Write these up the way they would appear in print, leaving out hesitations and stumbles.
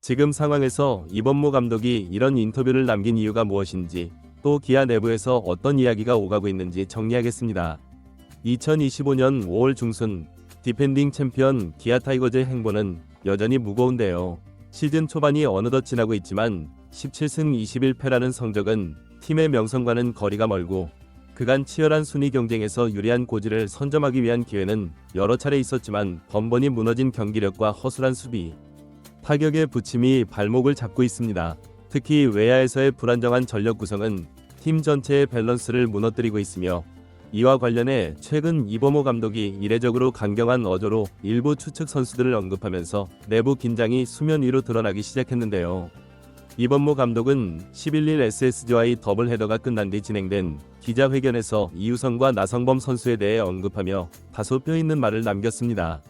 지금 상황에서 이범모 감독이 이런 인터뷰를 남긴 이유가 무엇인지, 또 기아 내부에서 어떤 이야기가 오가고 있는지 정리하겠습니다. 2025년 5월 중순 디펜딩 챔피언 기아 타이거즈의 행보는 여전히 무거운데요. 시즌 초반이 어느덧 지나고 있지만 17승 21패라는 성적은 팀의 명성과는 거리가 멀고, 그간 치열한 순위 경쟁에서 유리한 고지를 선점하기 위한 기회는 여러 차례 있었지만 번번이 무너진 경기력과 허술한 수비, 타격의 부침이 발목을 잡고 있습니다. 특히 외야에서의 불안정한 전력 구성은 팀 전체의 밸런스를 무너뜨리고 있으며, 이와 관련해 최근 이범호 감독이 이례적으로 강경한 어조로 일부 추측 선수들을 언급하면서 내부 긴장이 수면 위로 드러나기 시작했는데요. 이범모 감독은 11일 SSG와의 더블 헤더가 끝난 뒤 진행된 기자회견에서 이우성과 나성범 선수에 대해 언급하며 다소 뼈있는 말을 남겼습니다.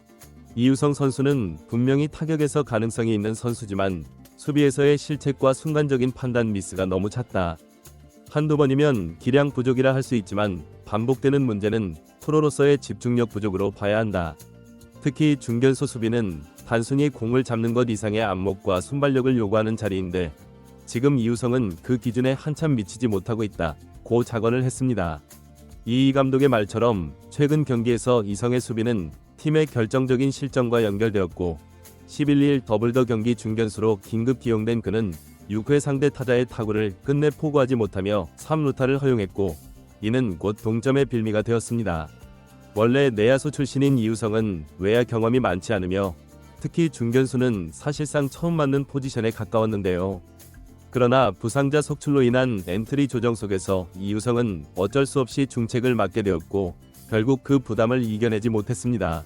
이우성 선수는 분명히 타격에서 가능성이 있는 선수지만 수비에서의 실책과 순간적인 판단 미스가 너무 잦다. 한두 번이면 기량 부족이라 할 수 있지만 반복되는 문제는 프로로서의 집중력 부족으로 봐야 한다. 특히 중견수 수비는 단순히 공을 잡는 것 이상의 안목과 순발력을 요구하는 자리인데, 지금 이우성은 그 기준에 한참 미치지 못하고 있다 고 자건을 했습니다. 이 감독의 말처럼 최근 경기에서 이성의 수비는 팀의 결정적인 실점과 연결되었고, 11일 더블더 경기 중견수로 긴급 기용된 그는 6회 상대 타자의 타구를 끝내 포구하지 못하며 3루타를 허용했고, 이는 곧 동점의 빌미가 되었습니다. 원래 내야수 출신인 이우성은 외야 경험이 많지 않으며 특히 중견수는 사실상 처음 맞는 포지션에 가까웠는데요. 그러나 부상자 속출로 인한 엔트리 조정 속에서 이우성은 어쩔 수 없이 중책을 맡게 되었고, 결국 그 부담을 이겨내지 못했습니다.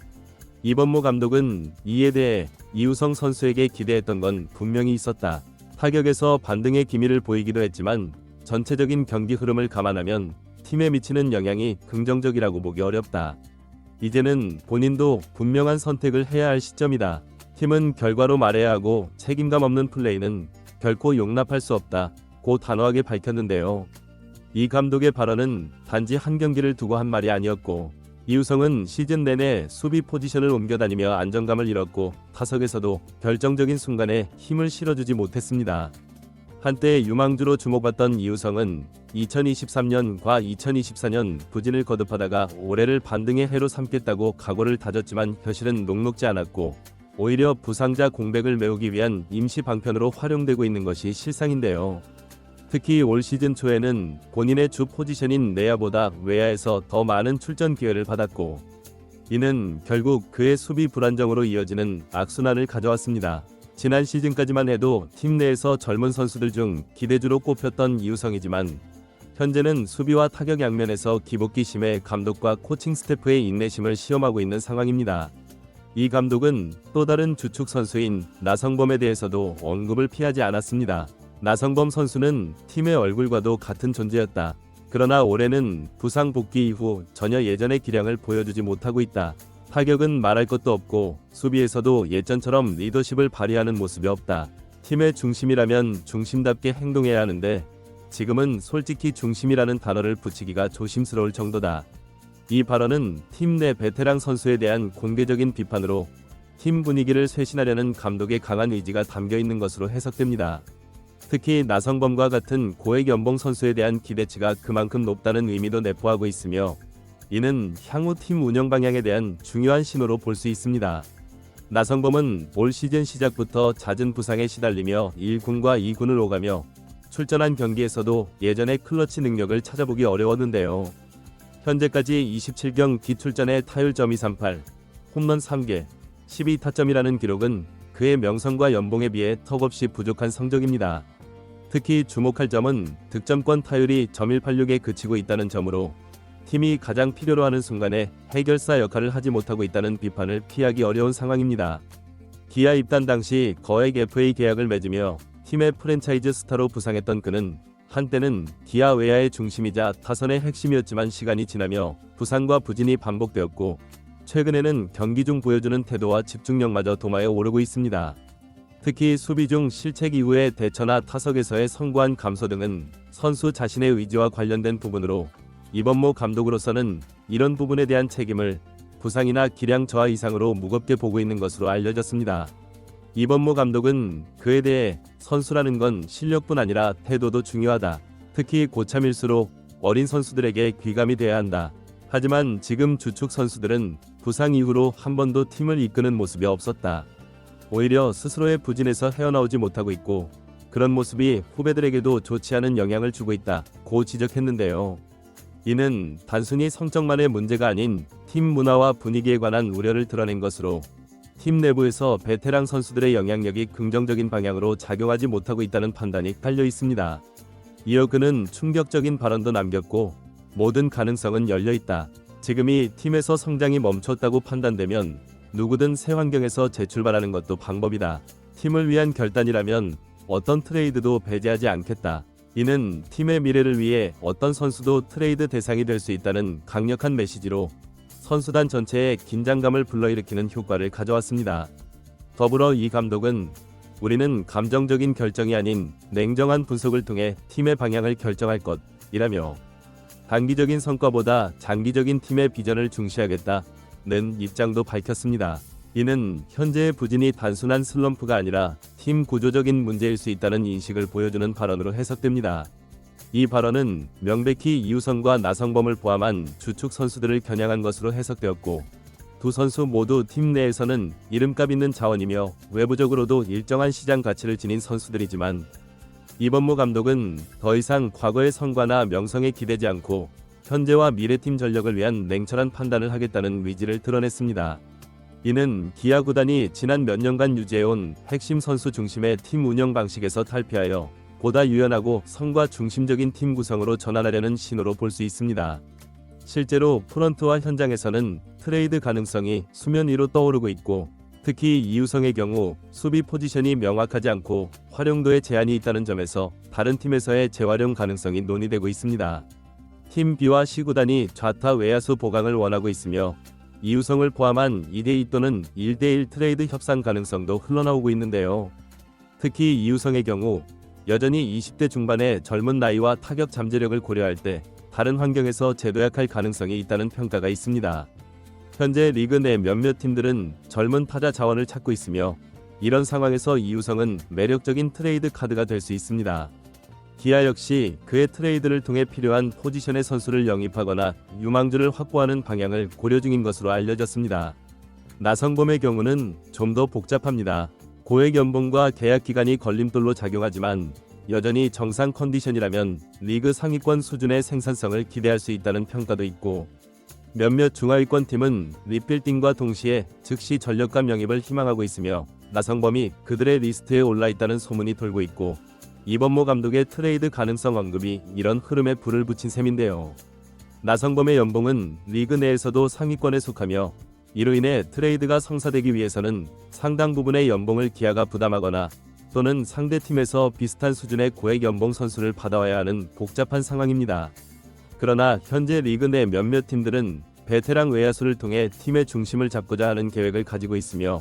이범모 감독은 이에 대해 이우성 선수에게 기대했던 건 분명히 있었다. 타격에서 반등의 기미를 보이기도 했지만 전체적인 경기 흐름을 감안하면 팀에 미치는 영향이 긍정적이라고 보기 어렵다. 이제는 본인도 분명한 선택을 해야 할 시점이다. 팀은 결과로 말해야 하고 책임감 없는 플레이는 결코 용납할 수 없다 고 단호하게 밝혔는데요. 이 감독의 발언은 단지 한 경기를 두고 한 말이 아니었고, 이우성은 시즌 내내 수비 포지션을 옮겨다니며 안정감을 잃었고 타석에서도 결정적인 순간에 힘을 실어주지 못했습니다. 한때 유망주로 주목받던 이우성은 2023년과 2024년 부진을 거듭하다가 올해를 반등의 해로 삼겠다고 각오를 다졌지만 현실은 녹록지 않았고, 오히려 부상자 공백을 메우기 위한 임시 방편으로 활용되고 있는 것이 실상인데요. 특히 올 시즌 초에는 본인의 주 포지션인 내야보다 외야에서 더 많은 출전 기회를 받았고, 이는 결국 그의 수비 불안정으로 이어지는 악순환을 가져왔습니다. 지난 시즌까지만 해도 팀 내에서 젊은 선수들 중 기대주로 꼽혔던 이우성이지만, 현재는 수비와 타격 양면에서 기복기 심해 감독과 코칭 스태프의 인내심을 시험하고 있는 상황입니다. 이 감독은 또 다른 주축 선수인 나성범에 대해서도 언급을 피하지 않았습니다. 나성범 선수는 팀의 얼굴과도 같은 존재였다. 그러나 올해는 부상 복귀 이후 전혀 예전의 기량을 보여주지 못하고 있다. 타격은 말할 것도 없고 수비에서도 예전처럼 리더십을 발휘하는 모습이 없다. 팀의 중심이라면 중심답게 행동해야 하는데 지금은 솔직히 중심이라는 단어를 붙이기가 조심스러울 정도다. 이 발언은 팀 내 베테랑 선수에 대한 공개적인 비판으로 팀 분위기를 쇄신하려는 감독의 강한 의지가 담겨 있는 것으로 해석됩니다. 특히 나성범과 같은 고액 연봉 선수에 대한 기대치가 그만큼 높다는 의미도 내포하고 있으며, 이는 향후 팀 운영 방향에 대한 중요한 신호로 볼 수 있습니다. 나성범은 올 시즌 시작부터 잦은 부상에 시달리며 1군과 2군을 오가며 출전한 경기에서도 예전의 클러치 능력을 찾아보기 어려웠는데요. 현재까지 27경 기출전에 타율 .238, 홈런 3개, 12타점이라는 기록은 그의 명성과 연봉에 비해 턱없이 부족한 성적입니다. 특히 주목할 점은 득점권 타율이 .186에 그치고 있다는 점으로 팀이 가장 필요로 하는 순간에 해결사 역할을 하지 못하고 있다는 비판을 피하기 어려운 상황입니다. 기아 입단 당시 거액 FA 계약을 맺으며 팀의 프랜차이즈 스타로 부상했던 그는 한때는 기아 외야의 중심이자 타선의 핵심이었지만 시간이 지나며 부상과 부진이 반복되었고, 최근에는 경기 중 보여주는 태도와 집중력마저 도마에 오르고 있습니다. 특히 수비 중 실책 이후의 대처나 타석에서의 성구한 감소 등은 선수 자신의 의지와 관련된 부분으로 이범모 감독으로서는 이런 부분에 대한 책임을 부상이나 기량 저하 이상으로 무겁게 보고 있는 것으로 알려졌습니다. 이범모 감독은 그에 대해 선수라는 건 실력뿐 아니라 태도도 중요하다. 특히 고참일수록 어린 선수들에게 귀감이 돼야 한다. 하지만 지금 주축 선수들은 부상 이후로 한 번도 팀을 이끄는 모습이 없었다. 오히려 스스로의 부진에서 헤어나오지 못하고 있고 그런 모습이 후배들에게도 좋지 않은 영향을 주고 있다고 지적했는데요. 이는 단순히 성적만의 문제가 아닌 팀 문화와 분위기에 관한 우려를 드러낸 것으로 팀 내부에서 베테랑 선수들의 영향력이 긍정적인 방향으로 작용하지 못하고 있다는 판단이 깔려 있습니다. 이어 그는 충격적인 발언도 남겼고 모든 가능성은 열려 있다. 지금이 팀에서 성장이 멈췄다고 판단되면 누구든 새 환경에서 재출발하는 것도 방법이다. 팀을 위한 결단이라면 어떤 트레이드도 배제하지 않겠다. 이는 팀의 미래를 위해 어떤 선수도 트레이드 대상이 될 수 있다는 강력한 메시지로 선수단 전체에 긴장감을 불러일으키는 효과를 가져왔습니다. 더불어 이 감독은 우리는 감정적인 결정이 아닌 냉정한 분석을 통해 팀의 방향을 결정할 것이라며 단기적인 성과보다 장기적인 팀의 비전을 중시하겠다는 입장도 밝혔습니다. 이는 현재의 부진이 단순한 슬럼프가 아니라 팀 구조적인 문제일 수 있다는 인식을 보여주는 발언으로 해석됩니다. 이 발언은 명백히 이우성과 나성범을 포함한 주축 선수들을 겨냥한 것으로 해석되었고 두 선수 모두 팀 내에서는 이름값 있는 자원이며 외부적으로도 일정한 시장 가치를 지닌 선수들이지만 이범모 감독은 더 이상 과거의 성과나 명성에 기대지 않고 현재와 미래팀 전력을 위한 냉철한 판단을 하겠다는 의지를 드러냈습니다. 이는 기아 구단이 지난 몇 년간 유지해온 핵심 선수 중심의 팀 운영 방식에서 탈피하여 보다 유연하고 성과 중심적인 팀 구성으로 전환하려는 신호로 볼 수 있습니다. 실제로 프런트와 현장에서는 트레이드 가능성이 수면 위로 떠오르고 있고 특히 이우성의 경우 수비 포지션이 명확하지 않고 활용도에 제한이 있다는 점에서 다른 팀에서의 재활용 가능성이 논의되고 있습니다. 팀 B와 C 구단이 좌타 외야수 보강을 원하고 있으며 이우성을 포함한 2대2 또는 1대1 트레이드 협상 가능성도 흘러나오고 있는데요. 특히 이우성의 경우 여전히 20대 중반의 젊은 나이와 타격 잠재력을 고려할 때 다른 환경에서 재도약할 가능성이 있다는 평가가 있습니다. 현재 리그 내 몇몇 팀들은 젊은 타자 자원을 찾고 있으며 이런 상황에서 이우성은 매력적인 트레이드 카드가 될 수 있습니다. 기아 역시 그의 트레이드를 통해 필요한 포지션의 선수를 영입하거나 유망주를 확보하는 방향을 고려 중인 것으로 알려졌습니다. 나성범의 경우는 좀 더 복잡합니다. 고액 연봉과 계약 기간이 걸림돌로 작용하지만 여전히 정상 컨디션이라면 리그 상위권 수준의 생산성을 기대할 수 있다는 평가도 있고 몇몇 중하위권 팀은 리빌딩과 동시에 즉시 전력감 영입을 희망하고 있으며 나성범이 그들의 리스트에 올라있다는 소문이 돌고 있고 이범모 감독의 트레이드 가능성 언급이 이런 흐름에 불을 붙인 셈인데요. 나성범의 연봉은 리그 내에서도 상위권에 속하며 이로 인해 트레이드가 성사되기 위해서는 상당 부분의 연봉을 기아가 부담하거나 또는 상대팀에서 비슷한 수준의 고액 연봉 선수를 받아와야 하는 복잡한 상황입니다. 그러나 현재 리그 내 몇몇 팀들은 베테랑 외야수를 통해 팀의 중심을 잡고자 하는 계획을 가지고 있으며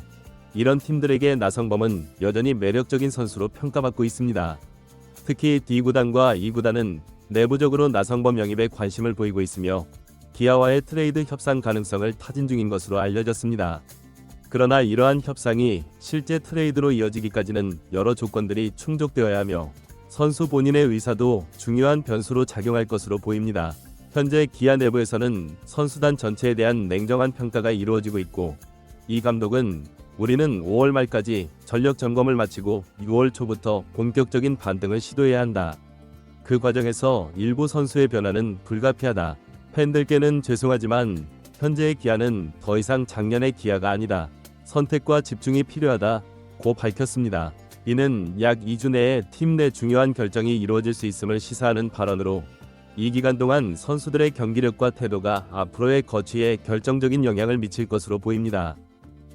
이런 팀들에게 나성범은 여전히 매력적인 선수로 평가받고 있습니다. 특히 D구단과 E구단은 내부적으로 나성범 영입에 관심을 보이고 있으며 기아와의 트레이드 협상 가능성을 타진 중인 것으로 알려졌습니다. 그러나 이러한 협상이 실제 트레이드로 이어지기까지는 여러 조건들이 충족되어야 하며 선수 본인의 의사도 중요한 변수로 작용할 것으로 보입니다. 현재 기아 내부에서는 선수단 전체에 대한 냉정한 평가가 이루어지고 있고 이 감독은 우리는 5월 말까지 전력 점검을 마치고 6월 초부터 본격적인 반등을 시도해야 한다. 그 과정에서 일부 선수의 변화는 불가피하다. 팬들께는 죄송하지만 현재의 기아는 더 이상 작년의 기아가 아니다. 선택과 집중이 필요하다고 밝혔습니다. 이는 약 2주 내에 팀 내 중요한 결정이 이루어질 수 있음을 시사하는 발언으로 이 기간 동안 선수들의 경기력과 태도가 앞으로의 거취에 결정적인 영향을 미칠 것으로 보입니다.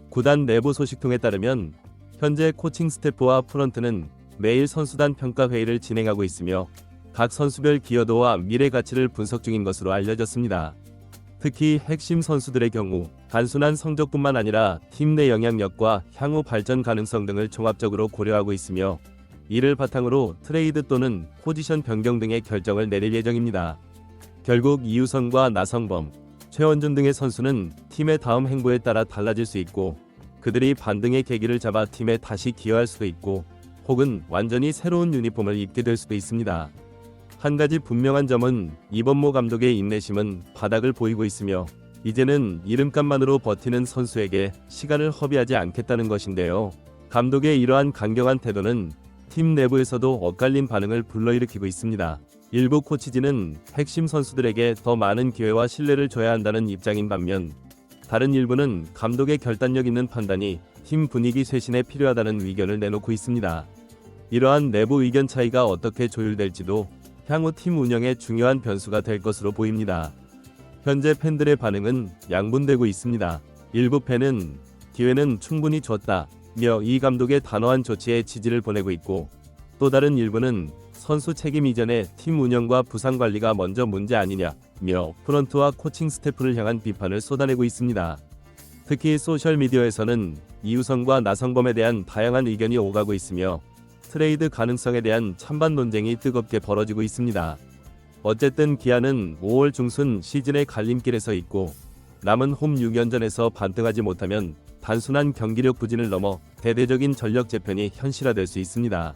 구단 내부 소식통에 따르면 현재 코칭 스태프와 프런트는 매일 선수단 평가 회의를 진행하고 있으며 각 선수별 기여도와 미래 가치를 분석 중인 것으로 알려졌습니다. 특히 핵심 선수들의 경우 단순한 성적뿐만 아니라 팀 내 영향력과 향후 발전 가능성 등을 종합적으로 고려하고 있으며 이를 바탕으로 트레이드 또는 포지션 변경 등의 결정을 내릴 예정입니다. 결국 이우성과 나성범, 최원준 등의 선수는 팀의 다음 행보에 따라 달라질 수 있고 그들이 반등의 계기를 잡아 팀에 다시 기여할 수도 있고 혹은 완전히 새로운 유니폼을 입게 될 수도 있습니다. 한 가지 분명한 점은 이번모 감독의 인내심은 바닥을 보이고 있으며 이제는 이름값만으로 버티는 선수에게 시간을 허비하지 않겠다는 것인데요. 감독의 이러한 강경한 태도는 팀 내부에서도 엇갈린 반응을 불러일으키고 있습니다. 일부 코치진은 핵심 선수들에게 더 많은 기회와 신뢰를 줘야 한다는 입장인 반면 다른 일부는 감독의 결단력 있는 판단이 팀 분위기 쇄신에 필요하다는 의견을 내놓고 있습니다. 이러한 내부 의견 차이가 어떻게 조율될지도 향후 팀 운영의 중요한 변수가 될 것으로 보입니다. 현재 팬들의 반응은 양분되고 있습니다. 일부 팬은 기회는 충분히 줬다며 이 감독의 단호한 조치에 지지를 보내고 있고 또 다른 일부는 선수 책임 이전에 팀 운영과 부상 관리가 먼저 문제 아니냐며 프런트와 코칭 스태프를 향한 비판을 쏟아내고 있습니다. 특히 소셜미디어에서는 이우성과 나성범에 대한 다양한 의견이 오가고 있으며 트레이드 가능성에 대한 찬반 논쟁이 뜨겁게 벌어지고 있습니다. 어쨌든 기아는 5월 중순 시즌의 갈림길에 서 있고 남은 홈 6연전에서 반등하지 못하면 단순한 경기력 부진을 넘어 대대적인 전력 재편이 현실화될 수 있습니다.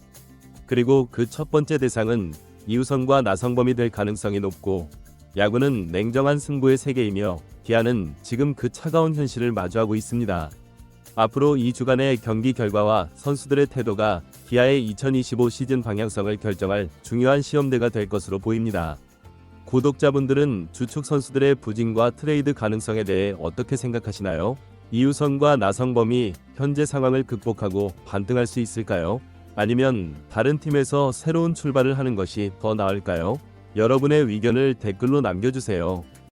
그리고 그 첫 번째 대상은 이우성과 나성범이 될 가능성이 높고 야구는 냉정한 승부의 세계이며 기아는 지금 그 차가운 현실을 마주하고 있습니다. 앞으로 2주간의 경기 결과와 선수들의 태도가 기아의 2025 시즌 방향성을 결정할 중요한 시험대가 될 것으로 보입니다. 구독자분들은 주축 선수들의 부진과 트레이드 가능성에 대해 어떻게 생각하시나요? 이우성과 나성범이 현재 상황을 극복하고 반등할 수 있을까요? 아니면 다른 팀에서 새로운 출발을 하는 것이 더 나을까요? 여러분의 의견을 댓글로 남겨주세요.